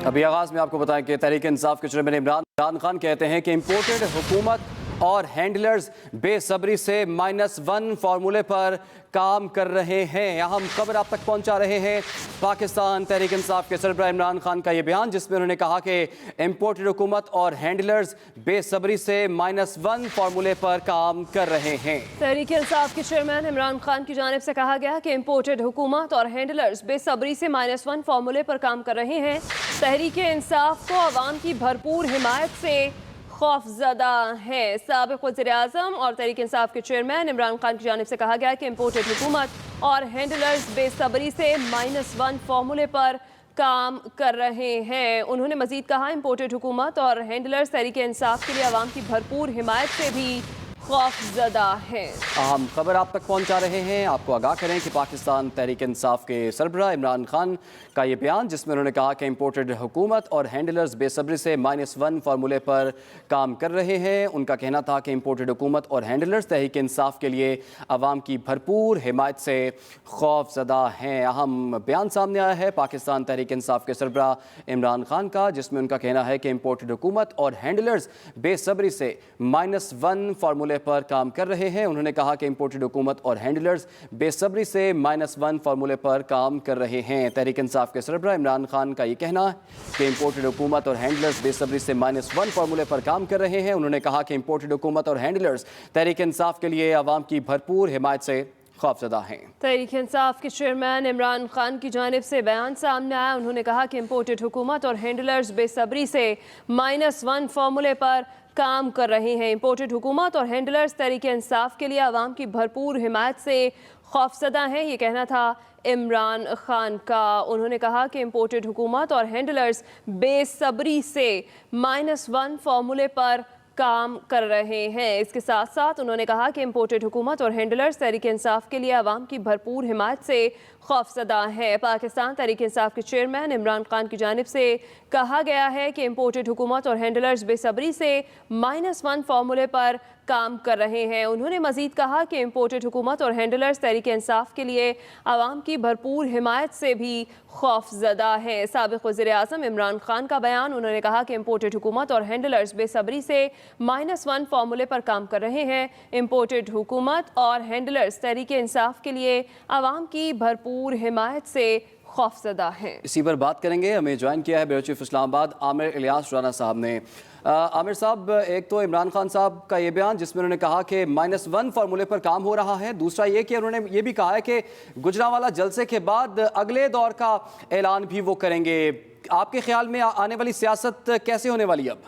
ابھی آغاز میں آپ کو بتائیں کہ تحریک انصاف کے چیئرمین عمران خان کہتے ہیں کہ امپورٹڈ حکومت اور ہینڈلرز بے صبری سے -1 فارمولے پر کام کر رہے ہیں۔ اہم خبر آپ تک پہنچا رہے ہیں پاکستان تحریک انصاف کے سربراہ عمران خان کا یہ بیان، جس میں انہوں نے کہا کہ امپورٹڈ حکومت اور ہینڈلرز بے صبری سے -1 فارمولے پر کام کر رہے ہیں۔ تحریک انصاف کے چیئرمین عمران خان کی جانب سے کہا گیا کہ امپورٹڈ حکومت اور ہینڈلرز بے صبری سے -1 فارمولے پر کام کر رہے ہیں۔ تحریک انصاف کو عوام کی بھرپور حمایت سے خوف زدہ ہے۔ سابق وزیر اعظم اور تحریک انصاف کے چیئرمین عمران خان کی جانب سے کہا گیا کہ امپورٹڈ حکومت اور ہینڈلرز بے صبری سے -1 فارمولے پر کام کر رہے ہیں۔ انہوں نے مزید کہا امپورٹڈ حکومت اور ہینڈلرز تحریک انصاف کے لیے عوام کی بھرپور حمایت سے بھی خوف زدہ ہے۔ اہم خبر آپ تک پہنچا رہے ہیں، آپ کو آگاہ کریں کہ پاکستان تحریک انصاف کے سربراہ عمران خان کا یہ بیان، جس میں انہوں نے کہا کہ امپورٹڈ حکومت اور ہینڈلرز بے صبری سے -1 فارمولے پر کام کر رہے ہیں۔ ان کا کہنا تھا کہ امپورٹڈ حکومت اور ہینڈلرز تحریک انصاف کے لیے عوام کی بھرپور حمایت سے خوف زدہ ہیں۔ اہم بیان سامنے آیا ہے پاکستان تحریک انصاف کے سربراہ عمران خان کا، جس میں ان کا کہنا ہے کہ امپورٹڈ حکومت اور ہینڈلرز بے صبری سے -1 فارمولے پر کام کر رہے ہیں۔ انہوں نے کہا کہ امپورٹڈ حکومت اور ہینڈلرز بے صبری سے -1 فارمولے پر کام کر رہے ہیں۔ تحریک انصاف کے سربراہ عمران خان کا یہ کہنا ہے کہ امپورٹڈ حکومت اور ہینڈلرز بے صبری سے -1 فارمولے پر کام کر رہے ہیں۔ انہوں نے کہا کہ امپورٹڈ حکومت اور ہینڈلرز تحریک انصاف کے لیے عوام کی بھرپور حمایت سے خوفزدہ ہیں۔ تحریک انصاف کے چیئرمین عمران خان کی جانب سے بیان سامنے آیا۔ انہوں نے کہا کہ امپورٹڈ حکومت اور ہینڈلرز بے صبری سے -1 فارمولے پر کام کر رہے ہیں۔ امپورٹڈ حکومت اور ہینڈلرز تحریک انصاف کے لیے عوام کی بھرپور حمایت سے خوفزدہ ہیں، یہ کہنا تھا عمران خان کا۔ انہوں نے کہا کہ امپورٹڈ حکومت اور ہینڈلرز بے صبری سے -1 فارمولے پر کام کر رہے ہیں۔ اس کے ساتھ ساتھ انہوں نے کہا کہ امپورٹڈ حکومت اور ہینڈلرز تحریک انصاف کے لیے عوام کی بھرپور حمایت سے خوفزدہ ہے۔ پاکستان تحریک انصاف کے چیئرمین عمران خان کی جانب سے کہا گیا ہے کہ امپورٹڈ حکومت اور ہینڈلرز بے صبری سے -1 فارمولے پر کام کر رہے ہیں۔ انہوں نے مزید کہا کہ امپورٹڈ حکومت اور ہینڈلرز تحریک انصاف کے لیے عوام کی بھرپور حمایت سے بھی خوف زدہ ہے۔ سابق وزیر اعظم عمران خان کا بیان، انہوں نے کہا کہ امپورٹڈ حکومت اور ہینڈلرز بے صبری سے -1 فارمولے پر کام کر رہے ہیں۔ امپورٹڈ حکومت اور ہینڈلرز تحریک انصاف کے لیے عوام کی بھرپور حمایت سے خوفزدہ ہیں۔ اسی پر بات کریں گے۔ ہمیں جوائن کیا ہے بیورو چیف اسلام آباد عامر الیاس رانا صاحب نے۔ عامر صاحب، ایک تو عمران خان صاحب کا یہ بیان جس میں انہوں نے کہا کہ -1 فارمولے پر کام ہو رہا ہے، دوسرا یہ کہ انہوں نے یہ بھی کہا ہے کہ گجرانوالہ جلسے کے بعد اگلے دور کا اعلان بھی وہ کریں گے۔ آپ کے خیال میں آنے والی سیاست کیسے ہونے والی اب؟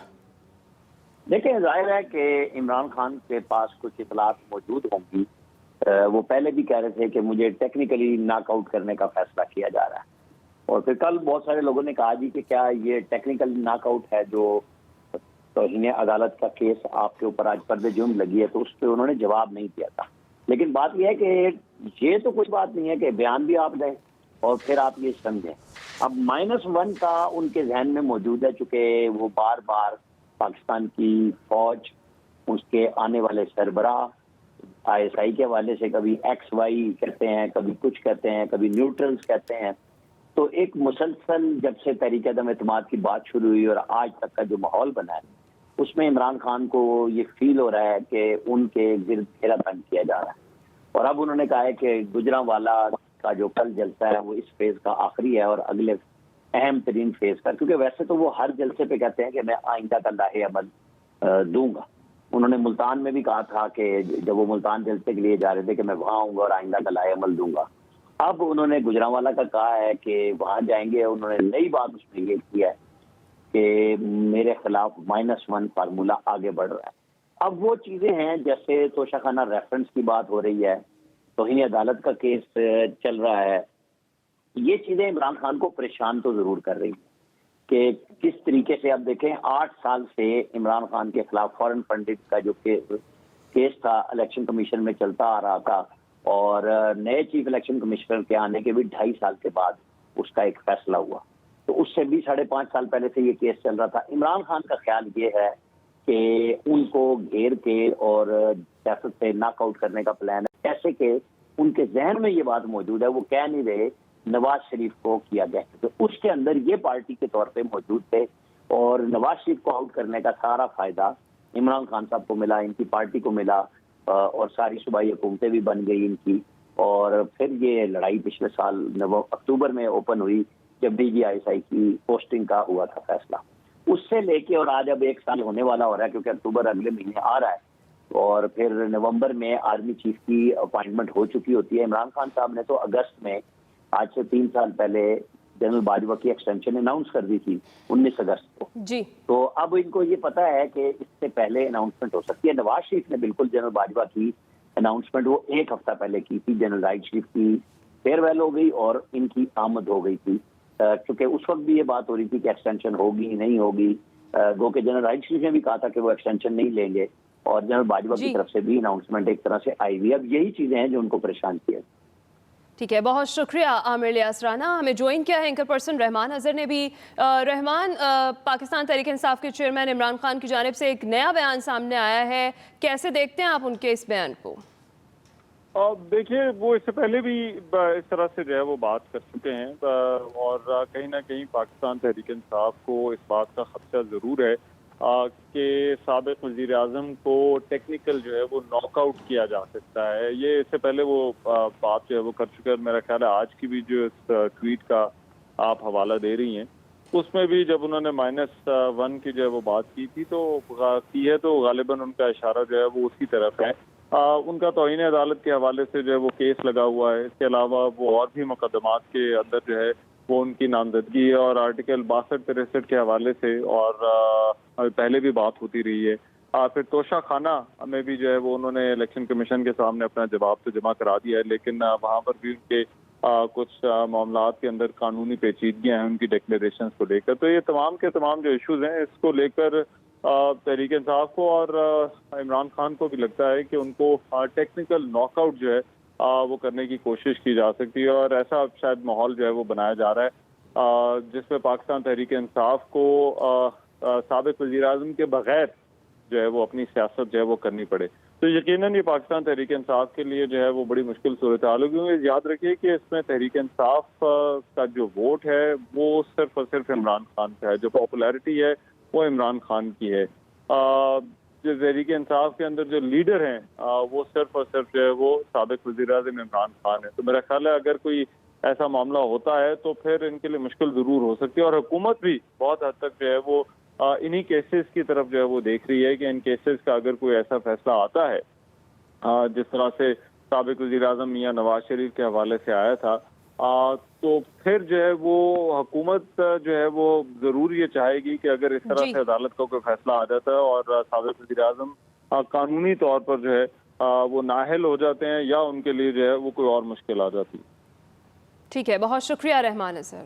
دیکھیں، ظاہر ہے کہ عمران خان کے پاس کچھ اطلاعات موجود ہوں گی۔ وہ پہلے بھی کہہ رہے تھے کہ مجھے ٹیکنیکلی ناک آؤٹ کرنے کا فیصلہ کیا جا رہا ہے، اور پھر کل بہت سارے لوگوں نے کہا جی کہ کیا یہ ٹیکنیکل ناک آؤٹ ہے جو توہین عدالت کا کیس آپ کے اوپر آج پردے جرم لگی ہے، تو اس پہ انہوں نے جواب نہیں دیا تھا۔ لیکن بات یہ ہے کہ یہ تو کوئی بات نہیں ہے کہ بیان بھی آپ دیں اور پھر آپ یہ سمجھیں۔ اب -1 کا ان کے ذہن میں موجود ہے، چونکہ وہ بار بار پاکستان کی فوج، اس کے آنے والے سربراہ ISI کے حوالے سے کبھی XY کہتے ہیں، کبھی کچھ کہتے ہیں، کبھی نیوٹرلز کہتے ہیں، تو ایک مسلسل جب سے تحریک عدم اعتماد کی بات شروع ہوئی اور آج تک کا جو ماحول بنا ہے، اس میں عمران خان کو یہ فیل ہو رہا ہے کہ ان کے گرد گھیرا بند کیا جا رہا ہے۔ اور اب انہوں نے کہا ہے کہ گجرانوالہ کا جو کل جلسہ ہے وہ اس فیز کا آخری ہے اور اگلے اہم ترین فیز کا، کیونکہ ویسے تو وہ ہر جلسے پہ کہتے ہیں کہ میں آئندہ کا لاہے عمل دوں گا۔ انہوں نے ملتان میں بھی کہا تھا کہ جب وہ ملتان جلسے کے لیے جا رہے تھے کہ میں وہاں آؤں گا اور آئندہ کا لاہے عمل دوں گا۔ اب انہوں نے گجرانوالہ کا کہا ہے کہ وہاں جائیں گے۔ انہوں نے نئی بات اس میں یہ کیا ہے کہ میرے خلاف -1 فارمولہ آگے بڑھ رہا ہے۔ اب وہ چیزیں ہیں جیسے توشہ خانہ ریفرنس کی بات ہو رہی ہے، توہین عدالت کا کیس چل رہا ہے، یہ چیزیں عمران خان کو پریشان تو ضرور کر رہی ہیں کہ کس طریقے سے۔ اب دیکھیں 8 سال سے عمران خان کے خلاف فورن فنڈنگ کا جو کیس تھا الیکشن کمیشن میں چلتا آ رہا تھا، اور نئے چیف الیکشن کمشنر کے آنے کے بھی 2.5 سال کے بعد اس کا ایک فیصلہ ہوا، تو اس سے بھی 5.5 سال پہلے سے یہ کیس چل رہا تھا۔ عمران خان کا خیال یہ ہے کہ ان کو گھیر کے اور سیاست سے ناک آؤٹ کرنے کا پلان ہے، ایسے کہ ان کے ذہن میں یہ بات موجود ہے، وہ کہہ نہیں رہے نواز شریف کو کیا گیا، تو اس کے اندر یہ پارٹی کے طور پہ موجود تھے اور نواز شریف کو آؤٹ کرنے کا سارا فائدہ عمران خان صاحب کو ملا، ان کی پارٹی کو ملا، اور ساری صوبائی حکومتیں بھی بن گئی ان کی. اور پھر یہ لڑائی پچھلے سال اکتوبر میں اوپن ہوئی جب D G I S I کی پوسٹنگ کا ہوا تھا فیصلہ. اس سے لے کے اور آج اب 1 سال ہونے والا ہو رہا ہے، کیونکہ اکتوبر اگلے مہینے آ رہا ہے اور پھر نومبر میں آرمی چیف کی اپائنٹمنٹ ہو چکی ہوتی ہے. عمران خان صاحب نے تو اگست میں آج سے 3 سال پہلے جنرل باجوہ کی ایکسٹینشن اناؤنس کر دی تھی 19 اگست کو. جی تو اب ان کو یہ پتا ہے کہ اس سے پہلے اناؤنسمنٹ ہو سکتی ہے. نواز شریف نے بالکل جنرل باجوہ کی اناؤنسمنٹ وہ 1 ہفتہ پہلے کی تھی. جنرل راحیل شریف کی فیئر ویل ہو گئی اور ان کی آمد ہو گئی تھی، کیونکہ اس وقت بھی یہ بات ہو رہی تھی کہ ایکسٹینشن ہوگی نہیں ہوگی. گو کہ جنرل راحیل شریف نے بھی کہا تھا کہ وہ ایکسٹینشن نہیں لیں گے اور جنرل باجوہ کی طرف سے بھی اناؤنسمنٹ ایک طرح سے آئی ہوئی. اب یہی چیزیں ہیں جو ان کو پریشان کیا. ٹھیک ہے، بہت شکریہ عامر الیاس رانا. ہمیں جوائن کیا ہے اینکر پرسن رحمان اظہر نے بھی. رحمان، پاکستان تحریک انصاف کے چیئرمین عمران خان کی جانب سے ایک نیا بیان سامنے آیا ہے، کیسے دیکھتے ہیں آپ ان کے اس بیان کو؟ دیکھیے، وہ اس سے پہلے بھی اس طرح سے جو ہے وہ بات کر چکے ہیں اور کہیں نہ کہیں پاکستان تحریک انصاف کو اس بات کا خدشہ ضرور ہے کہ سابق وزیر اعظم کو ٹیکنیکل جو ہے وہ ناک آؤٹ کیا جا سکتا ہے. یہ اس سے پہلے وہ بات جو ہے وہ کر چکے ہیں. میرا خیال ہے آج کی بھی جو اس ٹویٹ کا آپ حوالہ دے رہی ہیں اس میں بھی جب انہوں نے -1 کی جو ہے وہ بات کی تھی تو غالباً ان کا اشارہ جو ہے وہ اسی طرف ہے. ان کا توہین عدالت کے حوالے سے جو ہے وہ کیس لگا ہوا ہے. اس کے علاوہ وہ اور بھی مقدمات کے اندر جو ہے وہ ان کی نامزدگی اور آرٹیکل 62-63 کے حوالے سے اور پہلے بھی بات ہوتی رہی ہے. پھر توشہ خانہ میں بھی جو ہے وہ انہوں نے الیکشن کمیشن کے سامنے اپنا جواب تو جمع کرا دیا ہے، لیکن وہاں پر بھی ان کے کچھ معاملات کے اندر قانونی پیچیدگیاں ہیں ان کی ڈکلیریشنز کو لے کر. تو یہ تمام کے تمام جو ایشوز ہیں اس کو لے کر تحریک انصاف کو اور عمران خان کو بھی لگتا ہے کہ ان کو ٹیکنیکل ناک آؤٹ جو ہے وہ کرنے کی کوشش کی جا سکتی ہے، اور ایسا شاید ماحول جو ہے وہ بنایا جا رہا ہے جس میں پاکستان تحریک انصاف کو سابق وزیر اعظم کے بغیر جو ہے وہ اپنی سیاست جو ہے وہ کرنی پڑے. تو یقیناً یہ پاکستان تحریک انصاف کے لیے جو ہے وہ بڑی مشکل صورتحال ہوگی. کیونکہ یاد رکھیے کہ اس میں تحریک انصاف کا جو ووٹ ہے وہ صرف اور صرف عمران خان کا ہے، جو پاپولیرٹی ہے وہ عمران خان کی ہے. جو تحریک انصاف کے اندر جو لیڈر ہیں وہ صرف اور صرف جو ہے وہ سابق وزیر اعظم عمران خان ہے. تو میرا خیال ہے اگر کوئی ایسا معاملہ ہوتا ہے تو پھر ان کے لیے مشکل ضرور ہو سکتی ہے، اور حکومت بھی بہت حد تک جو ہے وہ انہی کیسز کی طرف جو ہے وہ دیکھ رہی ہے کہ ان کیسز کا اگر کوئی ایسا فیصلہ آتا ہے جس طرح سے سابق وزیر اعظم میاں نواز شریف کے حوالے سے آیا تھا، تو پھر جو ہے وہ حکومت جو ہے وہ ضرور یہ چاہے گی کہ اگر اس طرح سے عدالت کا کوئی فیصلہ آ جاتا ہے اور سابق وزیر اعظم قانونی طور پر جو ہے وہ نااہل ہو جاتے ہیں یا ان کے لیے جو ہے وہ کوئی اور مشکل آ جاتی ہے. ٹھیک ہے، بہت شکریہ رحمان اظہر.